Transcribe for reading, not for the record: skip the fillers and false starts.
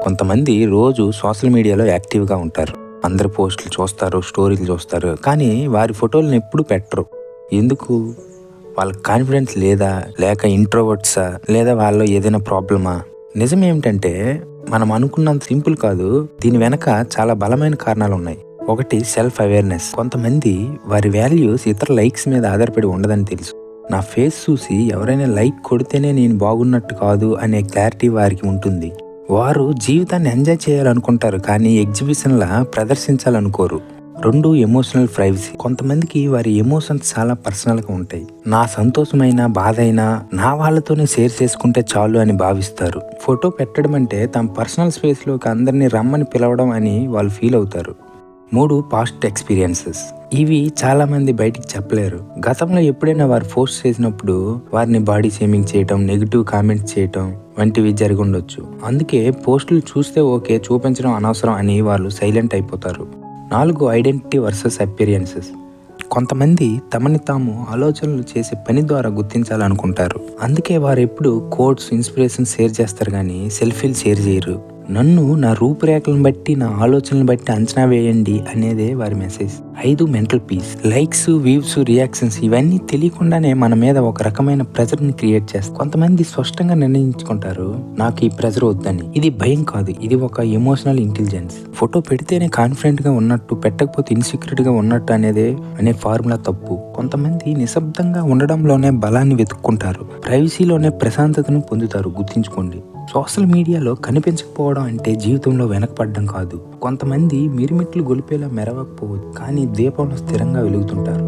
కొంతమంది రోజు సోషల్ మీడియాలో యాక్టివ్గా ఉంటారు. అందరి పోస్టులు చూస్తారు, స్టోరీలు చూస్తారు, కానీ వారి ఫోటోలను ఎప్పుడు పెట్టరు. ఎందుకు? వాళ్ళకి కాన్ఫిడెన్స్ లేదా, లేక ఇంట్రోవర్ట్సా, లేదా వాళ్ళలో ఏదైనా ప్రాబ్లమా? నిజం ఏమిటంటే మనం అనుకున్నంత సింపుల్ కాదు. దీని వెనక చాలా బలమైన కారణాలు ఉన్నాయి. ఒకటి, సెల్ఫ్ అవేర్నెస్. కొంతమంది వారి వాల్యూస్ ఇతర లైక్స్ మీద ఆధారపడి ఉండదని తెలుసు. నా ఫేస్ చూసి ఎవరైనా లైక్ కొడితేనే నేను బాగున్నట్టు కాదు అనే క్లారిటీ వారికి ఉంటుంది. వారు జీవితాన్ని ఎంజాయ్ చేయాలనుకుంటారు, కానీ ఎగ్జిబిషన్లా ప్రదర్శించాలనుకోరు. 2, ఎమోషనల్ ప్రైవసీ. కొంతమందికి వారి ఎమోషన్స్ చాలా పర్సనల్గా ఉంటాయి. నా సంతోషమైనా, బాధ అయినా నా వాళ్ళతోనే షేర్ చేసుకుంటే చాలు అని భావిస్తారు. ఫోటో పెట్టడం అంటే తమ పర్సనల్ స్పేస్లోకి అందరినీ రమ్మని పిలవడం అని వాళ్ళు ఫీల్ అవుతారు. 3, పాస్ట్ ఎక్స్పీరియన్సెస్. ఇవి చాలా మంది బయటికి చెప్పలేరు. గతంలో ఎప్పుడైనా వారు పోస్ట్ చేసినప్పుడు వారిని బాడీ షేమింగ్ చేయటం, నెగిటివ్ కామెంట్స్ చేయటం వంటివి జరిగి ఉండొచ్చు. అందుకే పోస్టులు చూస్తే ఓకే, చూపించడం అనవసరం అని వాళ్ళు సైలెంట్ అయిపోతారు. 4, ఐడెంటిటీ వర్సెస్ అపియరెన్సెస్. కొంతమంది తమని తాము ఆలోచనలు చేసే పని ద్వారా గుర్తించాలనుకుంటారు. అందుకే వారు ఎప్పుడు కోట్స్, ఇన్స్పిరేషన్ షేర్ చేస్తారు, కానీ సెల్ఫీలు షేర్ చేయరు. నన్ను నా రూపురేఖలను బట్టి, నా ఆలోచనలు బట్టి అంచనా వేయండి అనేదే వారి message. 5, mental peace. Likes, views, reactions ఇవన్నీ తెలియకుండానే మన మీద ఒక రకమైన ప్రెజర్ని క్రియేట్ చేస్తాయి. కొంతమంది స్పష్టంగా నిర్ణయించుకుంటారు, నాకు ఈ ప్రెజర్ వద్దని. ఇది భయం కాదు, ఇది ఒక ఎమోషనల్ ఇంటెలిజెన్స్. ఫోటో పెడితేనే కాన్ఫిడెంట్గా ఉన్నట్టు, పెట్టకపోతే ఇన్సెక్యూరిటీగా ఉన్నట్టు అనే ఫార్ములా తప్పు. కొంతమంది నిశ్శబ్దంగా ఉండడంలోనే బలాన్ని వెతుక్కుంటారు, ప్రైవసీలోనే ప్రశాంతతను పొందుతారు. గుర్తుంచుకోండి, సోషల్ మీడియాలో కనిపించకపోవడం అంటే జీవితంలో వెనకపడడం కాదు. కొంతమంది మిరుమిట్లు గొలిపేలా మెరవకపోవచ్చు, కానీ దీపంలో స్థిరంగా వెలుగుతుంటారు.